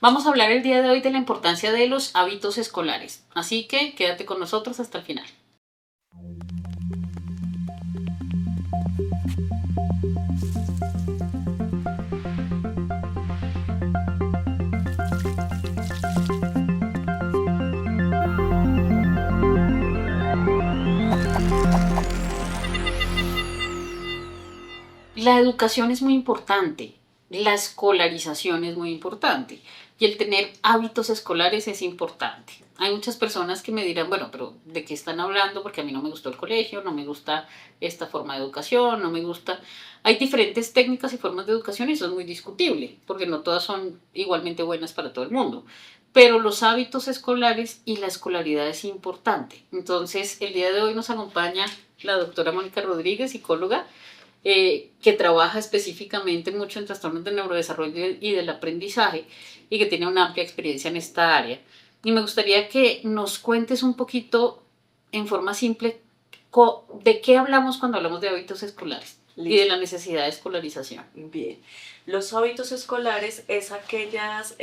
Vamos a hablar el día de hoy de la importancia de los hábitos escolares, así que quédate con nosotros hasta el final. La educación es muy importante, la escolarización es muy importante y el tener hábitos escolares es importante. Hay muchas personas que me dirán, bueno, pero ¿de qué están hablando? Porque a mí no me gustó el colegio, no me gusta esta forma de educación, no me gusta... Hay diferentes técnicas y formas de educación y eso es muy discutible, porque no todas son igualmente buenas para todo el mundo. Pero los hábitos escolares y la escolaridad es importante. Entonces, el día de hoy nos acompaña la doctora Mónica Rodríguez, psicóloga, que trabaja específicamente mucho en trastornos de neurodesarrollo y del aprendizaje y que tiene una amplia experiencia en esta área. Y me gustaría que nos cuentes un poquito, en forma simple, de qué hablamos cuando hablamos de hábitos escolares. Listo. Y de la necesidad de escolarización. Bien, los hábitos escolares es aquellas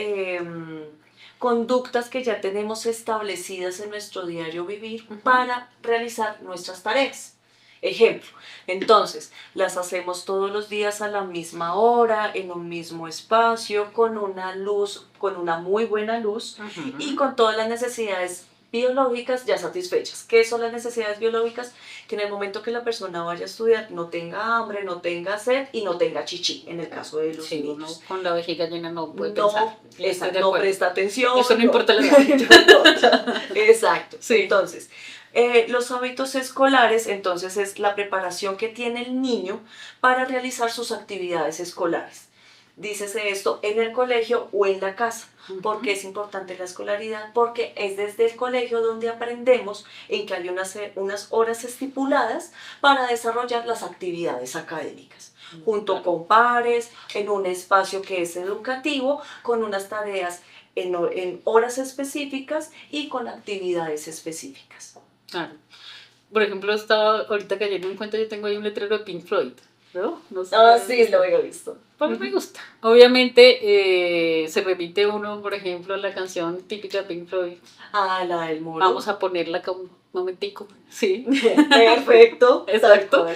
conductas que ya tenemos establecidas en nuestro diario vivir para realizar nuestras tareas. Ejemplo, entonces, las hacemos todos los días a la misma hora, en un mismo espacio, con una luz, con una muy buena luz y con todas las necesidades biológicas ya satisfechas. ¿Qué son las necesidades biológicas? Que en el momento que la persona vaya a estudiar no tenga hambre, no tenga sed y no tenga chichi, en el caso de los niños. Uno con la vejiga llena no puede pensar. No presta atención. Eso no importa la edad. Exacto. Sí. Entonces, los hábitos escolares, entonces, es la preparación que tiene el niño para realizar sus actividades escolares. Dícese esto en el colegio o en la casa. ¿Por qué es importante la escolaridad? Porque es desde el colegio donde aprendemos en que hay unas horas estipuladas para desarrollar las actividades académicas, junto con pares, en un espacio que es educativo, con unas tareas en horas específicas y con actividades específicas. Claro. Por ejemplo, estaba ahorita cayendo en cuenta, yo tengo ahí un letrero de Pink Floyd, ¿no? No sé, sí, lo había visto. Pues me gusta. Obviamente se remite uno, por ejemplo, a la canción típica de Pink Floyd. La del muro. Vamos a ponerla acá un momentico. Sí. Perfecto. Exacto.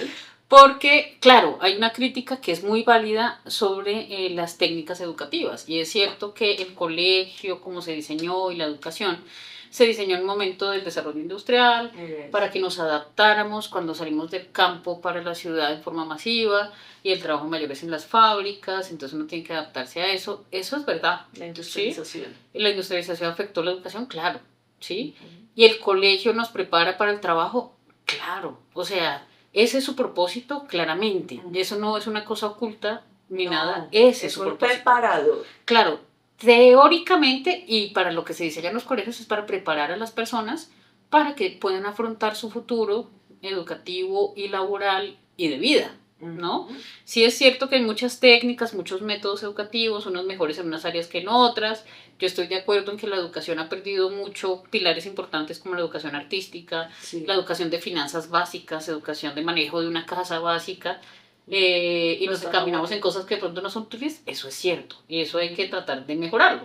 Porque, claro, hay una crítica que es muy válida sobre las técnicas educativas. Y es cierto que el colegio, como se diseñó, y la educación, se diseñó en un momento del desarrollo industrial, para que nos adaptáramos cuando salimos del campo para la ciudad de forma masiva, y el trabajo mayor es en las fábricas, entonces uno tiene que adaptarse a eso. Eso es verdad. La industrialización. ¿Sí? La industrialización afectó la educación, claro. ¿Sí? Y el colegio nos prepara para el trabajo, claro. O sea, ese es su propósito, claramente. Y eso no es una cosa oculta ni nada. Ese es su propósito. Preparador. Claro, teóricamente, y para lo que se diseñan los colegios es para preparar a las personas para que puedan afrontar su futuro educativo y laboral y de vida, ¿no? Sí es cierto que hay muchas técnicas, muchos métodos educativos, unos mejores en unas áreas que en otras. Yo estoy de acuerdo en que la educación ha perdido mucho pilares importantes como la educación artística, la educación de finanzas básicas, educación de manejo de una casa básica, y nos encaminamos en cosas que de pronto no son útiles. Eso es cierto y eso hay que tratar de mejorarlo.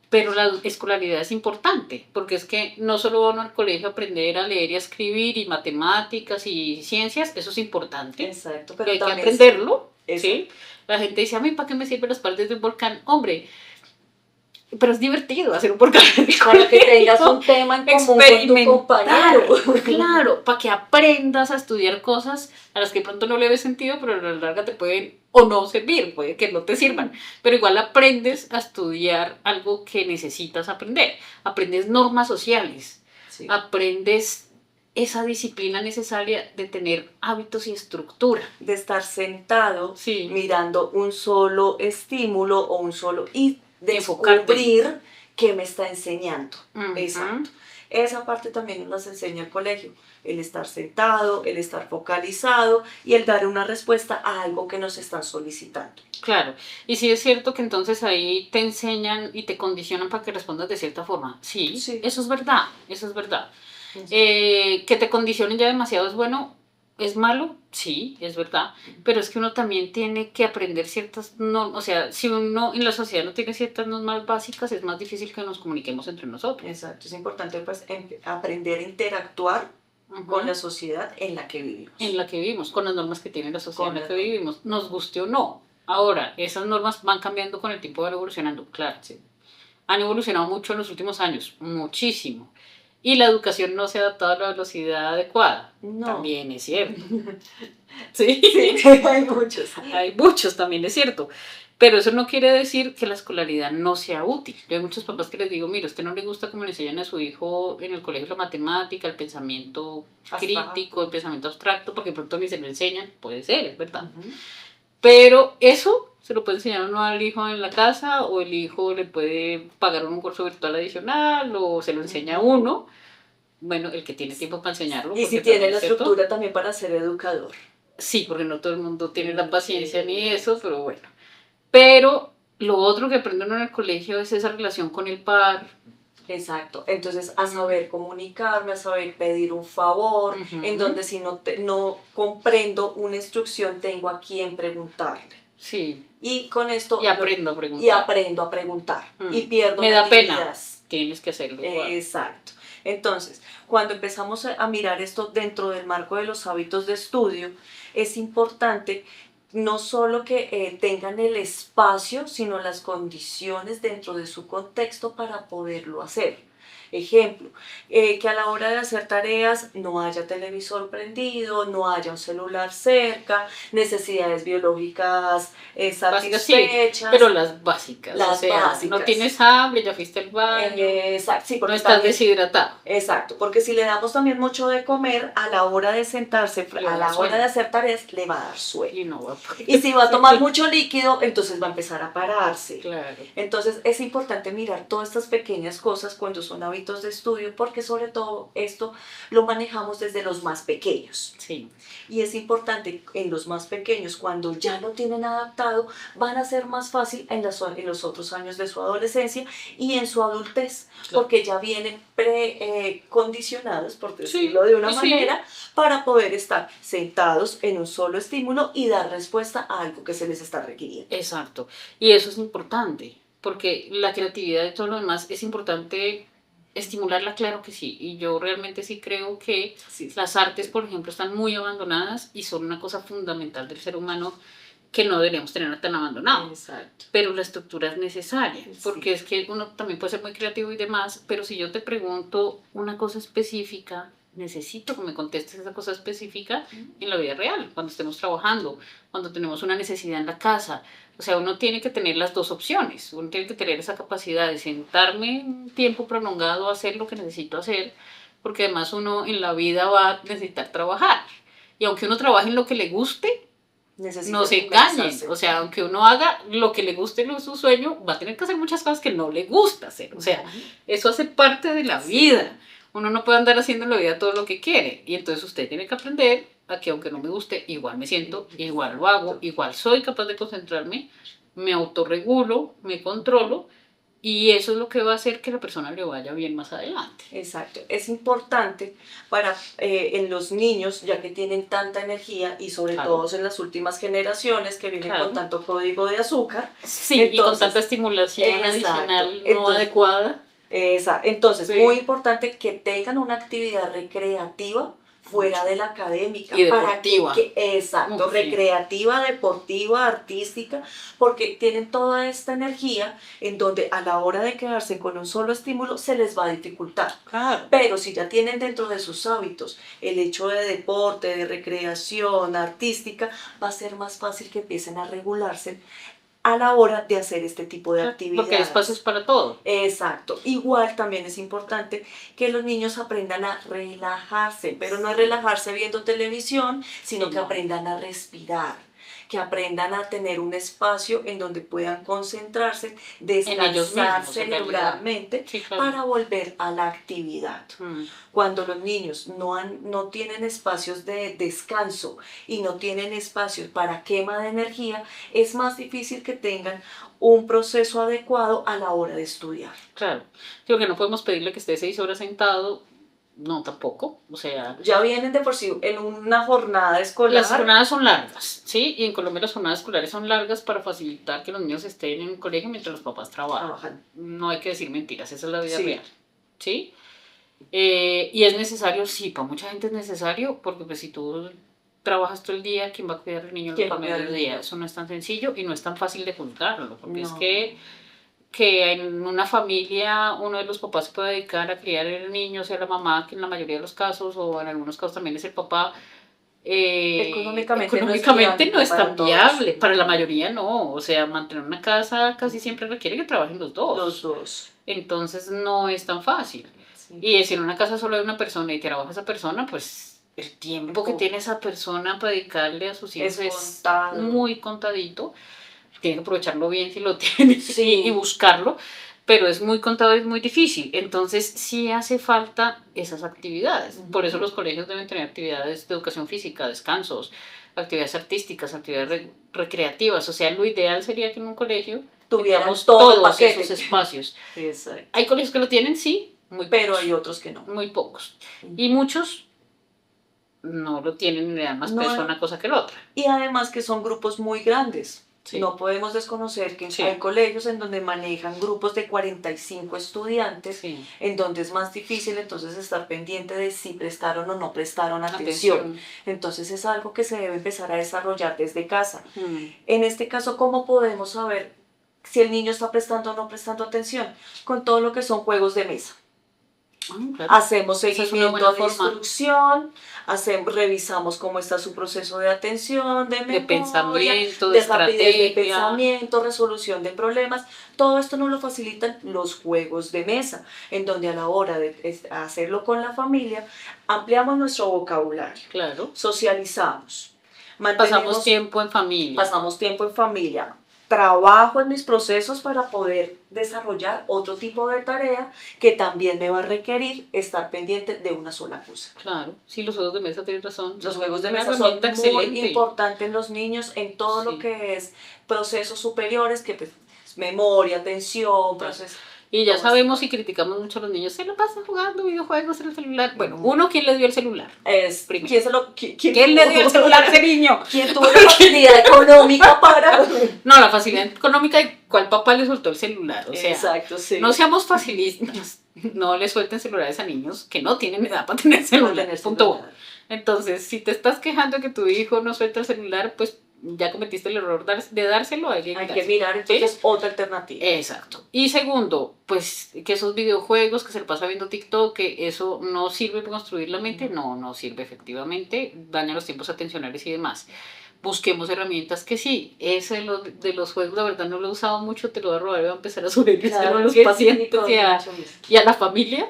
Pero la escolaridad es importante, porque es que no solo van al colegio a aprender a leer y a escribir y matemáticas y ciencias, eso es importante. Exacto, pero hay que aprenderlo. ¿Sí? La gente dice, a mí, ¿para qué me sirven las paredes de un volcán? Hombre, pero es divertido hacer un volcán. Para que tengas un tema en común con tu compañero. Claro, para que aprendas a estudiar cosas a las que pronto no le ves sentido, pero a la larga te pueden o no servir, puede que no te sirvan, pero igual aprendes a estudiar algo que necesitas aprender. Aprendes normas sociales, aprendes esa disciplina necesaria de tener hábitos y estructura. De estar sentado mirando un solo estímulo o un solo y descubrir qué me está enseñando. Exacto. Esa parte también nos enseña el colegio, el estar sentado, el estar focalizado y el dar una respuesta a algo que nos están solicitando. Claro, y sí es cierto que entonces ahí te enseñan y te condicionan para que respondas de cierta forma. Sí. Eso es verdad, eso es verdad. Que te condicionen ya demasiado es bueno, ¿Es malo? Sí, es verdad, pero es que uno también tiene que aprender ciertas normas, o sea, si uno en la sociedad no tiene ciertas normas básicas, es más difícil que nos comuniquemos entre nosotros. Exacto, es importante pues aprender a interactuar con la sociedad en la que vivimos. En la que vivimos, con las normas que tiene la sociedad en la que vivimos, nos guste o no. Ahora, esas normas van cambiando con el tiempo, van evolucionando, claro. Sí. Han evolucionado mucho en los últimos años, muchísimo. Y la educación no se ha adaptado a la velocidad adecuada. No. También es cierto. ¿Sí? Sí, hay muchos. Hay muchos, también es cierto. Pero eso no quiere decir que la escolaridad no sea útil. Yo hay muchos papás que les digo, mira, a usted no le gusta cómo le enseñan a su hijo en el colegio la matemática, el pensamiento crítico, el pensamiento abstracto, porque de pronto ni se lo enseñan. Puede ser, es verdad. Pero eso se lo puede enseñar uno al hijo en la casa, o el hijo le puede pagar un curso virtual adicional, o se lo enseña a uno. Bueno, el que tiene tiempo para enseñarlo. Y si tiene la estructura también para ser educador. Sí, porque no todo el mundo tiene la paciencia ni eso, pero bueno. Pero lo otro que aprende uno en el colegio es esa relación con el par. Exacto, entonces a saber comunicarme, a saber pedir un favor, en donde si no comprendo una instrucción tengo a quién preguntarle. Sí. Y con esto... Y aprendo a preguntar. Y aprendo a preguntar. Y pierdo me da pena. Tienes que hacerlo. Exacto. Entonces, cuando empezamos a mirar esto dentro del marco de los hábitos de estudio, es importante no solo que tengan el espacio, sino las condiciones dentro de su contexto para poderlo hacer. Ejemplo, que a la hora de hacer tareas no haya televisor prendido, no haya un celular cerca, necesidades biológicas satisfechas. Sí, pero las básicas. Las básicas. No tienes hambre, ya fuiste al baño. Exacto, sí, no estás deshidratado. Exacto, porque si le damos también mucho de comer, a la hora de sentarse, a la hora de hacer tareas, le va a dar sueño. Y, no va a y si va a tomar mucho líquido, entonces va a empezar a pararse. Claro. Entonces es importante mirar todas estas pequeñas cosas cuando son hábitos de estudio, porque sobre todo esto lo manejamos desde los más pequeños. Sí. Y es importante en los más pequeños, cuando ya lo tienen adaptado, van a ser más fácil en los otros años de su adolescencia y en su adultez, porque ya vienen precondicionados, por decirlo de una manera, para poder estar sentados en un solo estímulo y dar respuesta a algo que se les está requiriendo. Exacto. Y eso es importante, porque la creatividad y todo lo demás es importante estimularla, claro que sí, y yo realmente sí creo que las artes, por ejemplo, están muy abandonadas y son una cosa fundamental del ser humano que no deberíamos tener tan abandonado. Exacto. Pero la estructura es necesaria, porque es que uno también puede ser muy creativo y demás, pero si yo te pregunto una cosa específica, necesito que me contestes esa cosa específica en la vida real, cuando estemos trabajando, cuando tenemos una necesidad en la casa. O sea, uno tiene que tener las dos opciones, uno tiene que tener esa capacidad de sentarme un tiempo prolongado a hacer lo que necesito hacer, porque además uno en la vida va a necesitar trabajar. Y aunque uno trabaje en lo que le guste, no se engañen, o sea, aunque uno haga lo que le guste en su sueño, va a tener que hacer muchas cosas que no le gusta hacer, o sea, eso hace parte de la vida. Uno no puede andar haciendo en la vida todo lo que quiere, y entonces usted tiene que aprender a que aunque no me guste, igual me siento, igual lo hago, igual soy capaz de concentrarme, me autorregulo, me controlo, y eso es lo que va a hacer que la persona le vaya bien más adelante. Exacto. Es importante para en los niños, ya que tienen tanta energía, y sobre todo en las últimas generaciones que vienen con tanto código de azúcar. Sí, entonces, y con tanta estimulación adicional no adecuada. Entonces, muy importante que tengan una actividad recreativa fuera de la académica. Y deportiva. Exacto, recreativa, deportiva, artística, porque tienen toda esta energía en donde a la hora de quedarse con un solo estímulo se les va a dificultar. Claro. Pero si ya tienen dentro de sus hábitos el hecho de deporte, de recreación artística, va a ser más fácil que empiecen a regularse a la hora de hacer este tipo de actividades. Porque hay espacios para todo. Exacto. Igual también es importante que los niños aprendan a relajarse, pero no a relajarse viendo televisión, sino que aprendan a respirar, que aprendan a tener un espacio en donde puedan concentrarse, descansar cerebralmente para volver a la actividad. Cuando los niños no tienen espacios de descanso y no tienen espacios para quema de energía, es más difícil que tengan un proceso adecuado a la hora de estudiar. Claro, digo que no podemos pedirle que esté 6 horas sentado No, tampoco. O sea, Ya vienen de por sí en una jornada escolar. las jornadas son largas, ¿sí? Y en Colombia las jornadas escolares son largas para facilitar que los niños estén en un colegio mientras los papás trabajan. No hay que decir mentiras, esa es la vida real, ¿sí? Y es necesario, sí, para mucha gente es necesario, porque pues si tú trabajas todo el día, ¿quién va a cuidar al niño al mediodía? Eso no es tan sencillo y no es tan fácil de juzgarlo, porque es que en una familia uno de los papás se puede dedicar a criar al niño, sea la mamá, que en la mayoría de los casos, o en algunos casos también es el papá. Económicamente no es tan viable, para la mayoría no, o sea, mantener una casa casi siempre requiere que trabajen los dos. Los dos. Entonces no es tan fácil. Sí. Y si en una casa solo hay una persona y trabaja esa persona, pues el tiempo que tiene esa persona para dedicarle a sus hijos es muy contadito. Tiene que aprovecharlo bien si lo tiene y buscarlo, pero es muy contado, es muy difícil. Entonces sí hace falta esas actividades. Por eso los colegios deben tener actividades de educación física, descansos, actividades artísticas, actividades recreativas. O sea, lo ideal sería que en un colegio tuviéramos todos esos espacios. Exacto. Hay colegios que lo tienen, sí, pero pocos. Hay otros que no. Muy pocos. Y muchos no lo tienen y le dan más peso a una cosa que la otra. Y además que son grupos muy grandes. Sí. No podemos desconocer que hay colegios en donde manejan grupos de 45 estudiantes, en donde es más difícil entonces estar pendiente de si prestaron o no prestaron atención. Entonces es algo que se debe empezar a desarrollar desde casa. En este caso, ¿cómo podemos saber si el niño está prestando o no prestando atención? Con todo lo que son juegos de mesa. Claro. Hacemos seguimiento de instrucción, revisamos cómo está su proceso de atención, de memoria, pensamiento, de rapidez de pensamiento, resolución de problemas. Todo esto nos lo facilitan los juegos de mesa, en donde a la hora de hacerlo con la familia, ampliamos nuestro vocabulario, socializamos, pasamos tiempo en familia. Trabajo en mis procesos para poder desarrollar otro tipo de tarea que también me va a requerir estar pendiente de una sola cosa. Claro, sí, los juegos de mesa tienen razón. Los juegos de mesa son muy importantes en los niños en todo lo que es procesos superiores, que pues, memoria, atención, procesos. Y ya sabemos y criticamos mucho a los niños, se lo pasan jugando videojuegos en el celular. Bueno, ¿quién le dio el celular? ¿Quién le dio el celular a ese niño? ¿Quién tuvo la facilidad económica para...? No, la facilidad económica de cuál papá le soltó el celular. O sea, exacto, no seamos facilistas, no le suelten celulares a niños que no tienen edad para tener celular. Entonces, si te estás quejando de que tu hijo no suelta el celular, pues ya cometiste el error de dárselo a alguien. Hay que mirar entonces otra alternativa. Exacto. Y segundo, pues que esos videojuegos que se le pasa viendo TikTok, que eso no sirve para construir la mente, no sirve efectivamente, daña los tiempos atencionales y demás. Busquemos herramientas que sí, ese de los juegos la verdad no lo he usado mucho, te lo voy a robar y voy a empezar a subir a los pacientes y a la familia,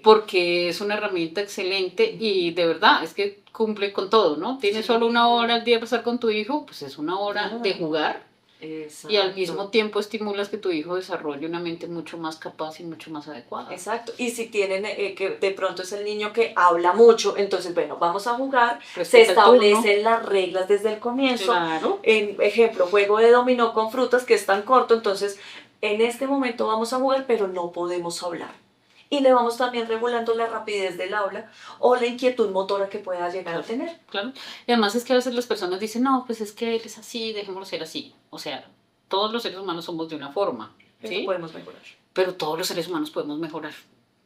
porque es una herramienta excelente y de verdad es que cumple con todo, ¿no? Tienes solo una hora al día para estar con tu hijo, pues es una hora de jugar. Exacto. Y al mismo tiempo estimulas que tu hijo desarrolle una mente mucho más capaz y mucho más adecuada. Exacto. Y si tienen que de pronto es el niño que habla mucho, entonces bueno, vamos a jugar, se establecen las reglas desde el comienzo. Claro. En ejemplo, juego de dominó con frutas que es tan corto, entonces en este momento vamos a jugar, pero no podemos hablar. Y le vamos también regulando la rapidez del aula o la inquietud motora que pueda llegar a tener. Claro. Y además es que a veces las personas dicen, no, pues es que él es así, dejémoslo ser así. O sea, todos los seres humanos somos de una forma. ¿Sí? Podemos mejorar. Pero todos los seres humanos podemos mejorar.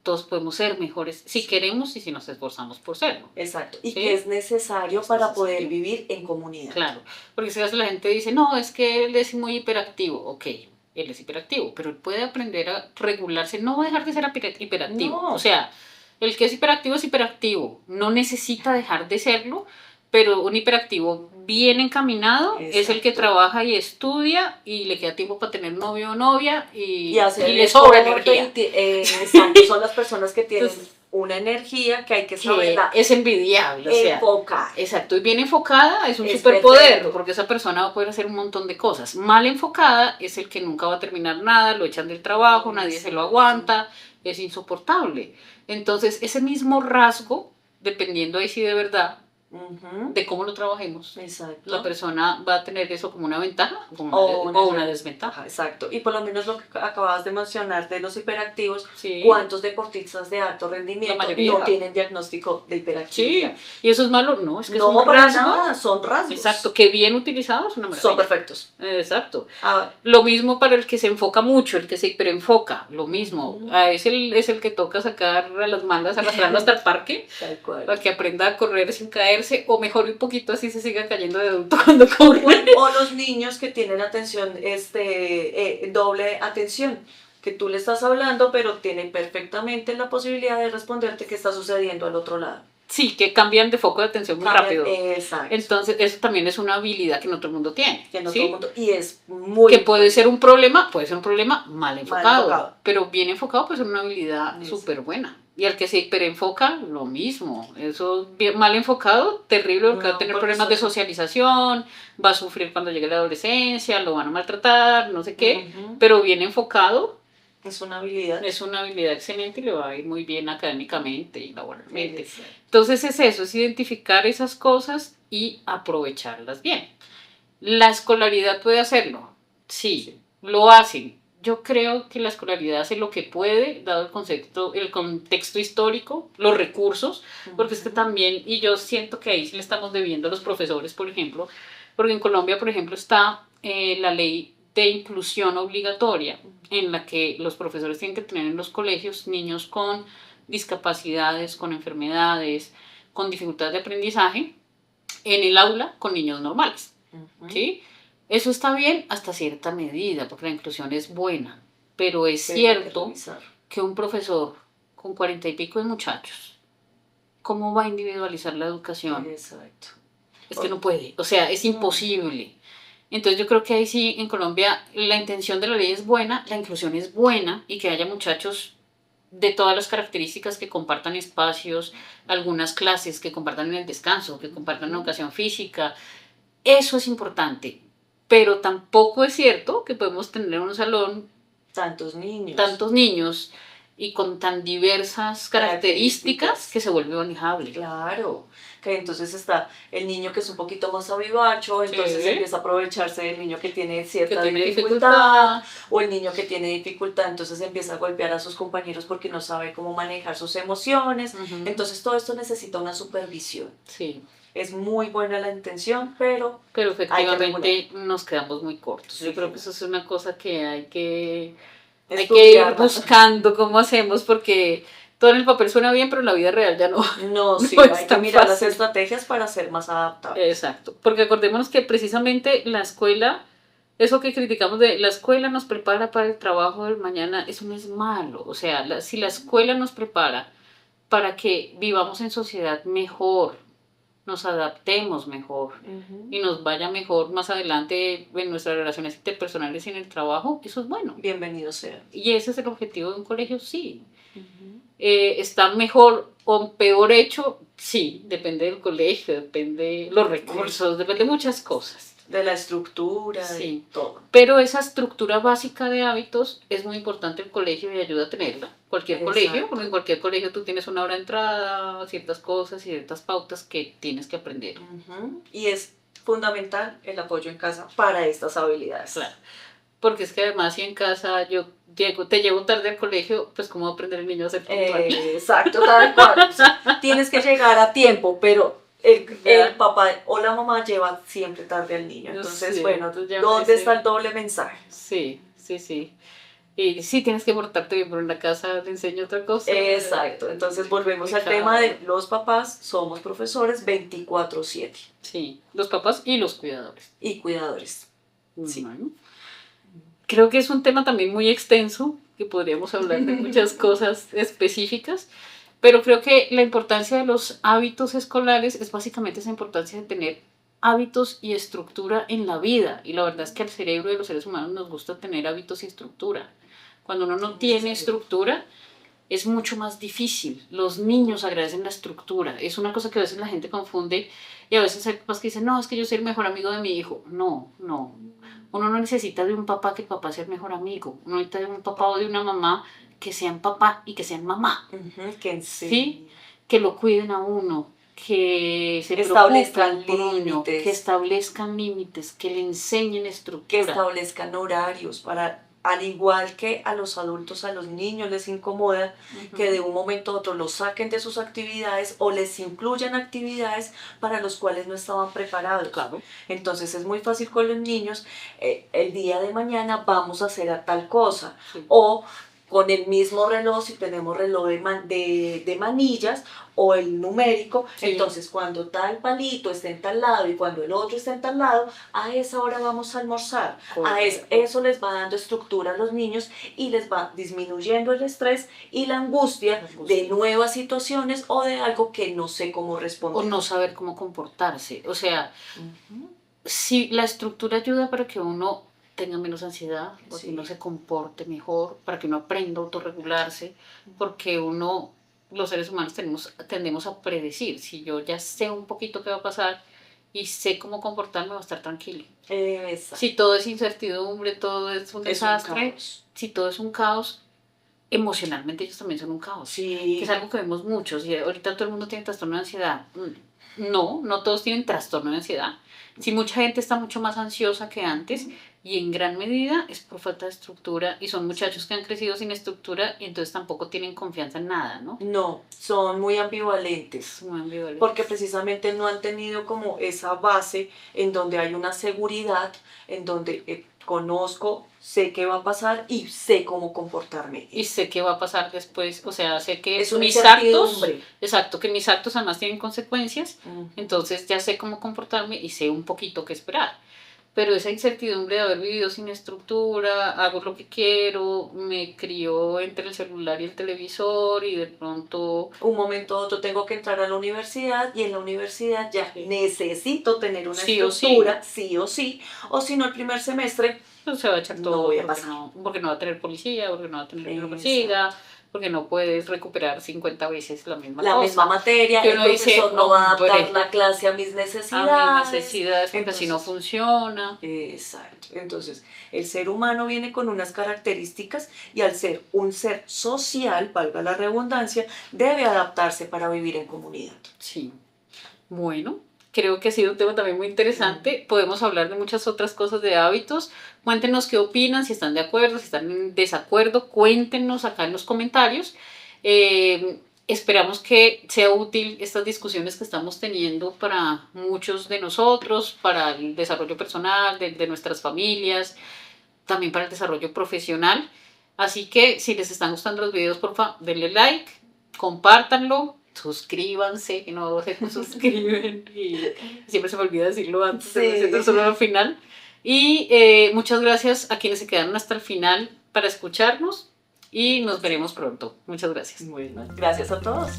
Todos podemos ser mejores si queremos y si nos esforzamos por serlo. Exacto. Y que es necesario para poder vivir en comunidad. Claro. Porque si a veces la gente dice, no, es que él es muy hiperactivo. Ok. Él es hiperactivo, pero él puede aprender a regularse, no va a dejar de ser hiperactivo. No. O sea, el que es hiperactivo, no necesita dejar de serlo, pero un hiperactivo bien encaminado es el que trabaja y estudia y le queda tiempo para tener novio o novia y le sobra energía. Son las personas que tienen una energía que hay que saberla. Es envidiable. Enfocada. Exacto, y bien enfocada es un superpoder, porque esa persona va a poder hacer un montón de cosas. Mal enfocada es el que nunca va a terminar nada, lo echan del trabajo, nadie se lo aguanta, es insoportable. Entonces, ese mismo rasgo, dependiendo ahí sí de verdad, Ujú. de cómo lo trabajemos. Exacto. La persona va a tener eso como una ventaja O o una desventaja. Exacto. Y por lo menos lo que acababas de mencionar de los hiperactivos, Sí, ¿cuántos deportistas de alto la rendimiento mayoría. no tienen diagnóstico de Sí, hiperactividad? y eso es malo, no, es que es No, un para rasgo. nada, son rasgos. Exacto, que bien utilizado es una maravilla. Son perfectos. Exacto. Ah, Lo mismo para el que se enfoca mucho, el que se hiperenfoca, lo mismo. Ujú. Es el que toca sacar a las malas, arrastrarlo hasta el parque, tal cual. para que aprenda a correr sin caerse, o mejor un poquito así se siga cayendo de adulto cuando corre. O los niños que tienen atención, doble atención, que tú le estás hablando, pero tienen perfectamente la posibilidad de responderte qué está sucediendo al otro lado. Sí, que cambian de foco de atención muy rápido. Exacto. Entonces, eso también es una habilidad que no todo el mundo tiene. Que no ¿sí? todo el mundo, y es muy que puede ser un problema mal enfocado, enfocado. pero bien enfocado puede ser una habilidad Sí. súper buena. Y al que se hiperenfoca, lo mismo. Eso bien, mal enfocado, terrible, porque va a tener porque problemas de socialización, va a sufrir cuando llegue la adolescencia, lo van a maltratar, no sé qué. Ujú. Pero bien enfocado Es una habilidad. es una habilidad excelente y le va a ir muy bien académicamente y laboralmente. Exacto. Entonces es eso, es identificar esas cosas y aprovecharlas bien. ¿La escolaridad puede hacerlo? Sí, lo hacen. Yo creo que la escolaridad hace lo que puede, dado el contexto histórico, los recursos, porque es que también, y yo siento que ahí sí le estamos debiendo a los profesores, por ejemplo, porque en Colombia, por ejemplo, está la ley de inclusión obligatoria, en la que los profesores tienen que tener en los colegios niños con discapacidades, con enfermedades, con dificultades de aprendizaje, en el aula con niños normales. ¿Sí? Eso está bien hasta cierta medida, porque la inclusión es buena, pero es cierto que un profesor con 40 y pico de muchachos, ¿cómo va a individualizar la educación? Exacto. Es que no puede, o sea, es imposible. Entonces yo creo que ahí sí, en Colombia, la intención de la ley es buena, la inclusión es buena, y que haya muchachos de todas las características que compartan espacios, algunas clases que compartan en el descanso, que compartan educación física. Eso es importante, pero tampoco es cierto que podemos tener en un salón tantos niños y con tan diversas características que se vuelve manejable. Claro, que entonces está el niño que es un poquito más avivacho, entonces empieza a aprovecharse del niño que tiene cierta dificultad, o el niño que tiene dificultad, entonces empieza a golpear a sus compañeros porque no sabe cómo manejar sus emociones. Entonces todo esto necesita una supervisión. Sí. Es muy buena la intención, pero efectivamente nos quedamos muy cortos. Sí, yo creo que eso es una cosa que hay que ir buscando cómo hacemos, porque todo en el papel suena bien, pero en la vida real ya no. No, sí, hay que mirar las estrategias para ser más adaptables. Exacto, porque acordémonos que precisamente la escuela, eso que criticamos de la escuela nos prepara para el trabajo del mañana, eso no es malo. O sea, si la escuela nos prepara para que vivamos en sociedad mejor, nos adaptemos mejor y nos vaya mejor más adelante en nuestras relaciones interpersonales y en el trabajo, eso es bueno. Bienvenido sea. Y ese es el objetivo de un colegio, sí. ¿Está mejor o peor hecho? Sí, depende del colegio, depende de los recursos, depende de muchas cosas. De la estructura, sí. de todo. Pero esa estructura básica de hábitos es muy importante el colegio y ayuda a tenerla. Cualquier colegio, porque en cualquier colegio tú tienes una hora de entrada, ciertas cosas y ciertas pautas que tienes que aprender. Y es fundamental el apoyo en casa para estas habilidades. Claro. Porque es que además si en casa te llevo tarde al colegio, pues cómo va a aprender el niño a ser puntual. Exacto, tal cual. O sea, tienes que llegar a tiempo, pero el papá o la mamá lleva siempre tarde al niño. Entonces, sí, bueno, ¿dónde está el doble mensaje? Sí, sí, sí. Y sí, tienes que portarte bien, pero en la casa le enseño otra cosa. Exacto, entonces volvemos al tema de los papás, somos profesores 24/7. Sí, los papás y los cuidadores. Y cuidadores. Sí. Bueno. Creo que es un tema también muy extenso, que podríamos hablar de muchas cosas específicas, pero creo que la importancia de los hábitos escolares es básicamente esa importancia de tener hábitos y estructura en la vida. Y la verdad es que al cerebro de los seres humanos nos gusta tener hábitos y estructura. Cuando uno no tiene estructura, es mucho más difícil. Los niños agradecen la estructura. Es una cosa que a veces la gente confunde y a veces hay papás que dicen, no, es que yo soy el mejor amigo de mi hijo. No, no. Uno no necesita de un papá que el papá sea el mejor amigo. Uno necesita de un papá o de una mamá que sean papá y que sean mamá. Que ¿sí? Que lo cuiden a uno, que se establezcan preocupen por uno, límites, que establezcan límites, que le enseñen que estructura. establezcan horarios para, al igual que a los adultos, a los niños les incomoda que de un momento a otro los saquen de sus actividades o les incluyan actividades para los cuales no estaban preparados. Claro. Entonces es muy fácil con los niños, el día de mañana vamos a hacer a tal cosa, Sí. o con el mismo reloj, si tenemos reloj de manillas o el numérico, Sí. entonces cuando tal palito esté en tal lado y cuando el otro esté en tal lado, a esa hora vamos a almorzar. Eso les va dando estructura a los niños y les va disminuyendo el estrés y la angustia de nuevas situaciones o de algo que no sé cómo responder. O no saber cómo comportarse. O sea, Ujú. si la estructura ayuda para que uno tenga menos ansiedad, para Sí. que uno se comporte mejor, para que uno aprenda a autorregularse, porque uno, los seres humanos tendemos a predecir. Si yo ya sé un poquito qué va a pasar y sé cómo comportarme, voy a estar tranquilo. Exacto. Si todo es incertidumbre, todo es un desastre, si todo es un caos, emocionalmente ellos también son un caos. Sí. Que es algo que vemos mucho. Si ahorita todo el mundo tiene trastorno de ansiedad. No, no todos tienen trastorno de ansiedad. Si mucha gente está mucho más ansiosa que antes y en gran medida es por falta de estructura y son muchachos que han crecido sin estructura y entonces tampoco tienen confianza en nada, ¿no? No, son muy ambivalentes. Muy ambivalentes. Porque precisamente no han tenido como esa base en donde hay una seguridad, en donde conozco, sé qué va a pasar y sé cómo comportarme. Y sé qué va a pasar después, o sea, sé que Es una mis actos, incertidumbre. exacto, que mis actos además tienen consecuencias, entonces ya sé cómo comportarme y sé un poquito qué esperar. Pero esa incertidumbre de haber vivido sin estructura, hago lo que quiero, me crío entre el celular y el televisor y de pronto... Un momento a otro tengo que entrar a la universidad y en la universidad ya Sí. necesito tener una Sí o estructura, sí o si no el primer semestre Pues se va a echar no todo voy a porque pasar. porque no va a tener policía, porque no va a tener que lo Exacto. persiga, porque no puedes recuperar 50 veces la misma la cosa. misma materia, Que el uno dice, profesor no va a adaptar hombre, la clase a mis a necesidades. mis necesidades, porque así no Entonces, funciona. exacto. Entonces, el ser humano viene con unas características y al ser un ser social, valga la redundancia, debe adaptarse para vivir en comunidad. Sí. Bueno, creo que ha sido un tema también muy interesante. Podemos hablar de muchas otras cosas de hábitos. Cuéntenos qué opinan, si están de acuerdo, si están en desacuerdo. Cuéntenos acá en los comentarios. Esperamos que sea útil estas discusiones que estamos teniendo para muchos de nosotros, para el desarrollo personal, de nuestras familias, también para el desarrollo profesional. Así que si les están gustando los videos, por favor, denle like, compártanlo, suscríbanse, que no se suscriben y siempre se me olvida decirlo antes de decirlo solo al final. Y muchas gracias a quienes se quedaron hasta el final para escucharnos y nos veremos pronto. Muchas gracias. Bueno, gracias a todos.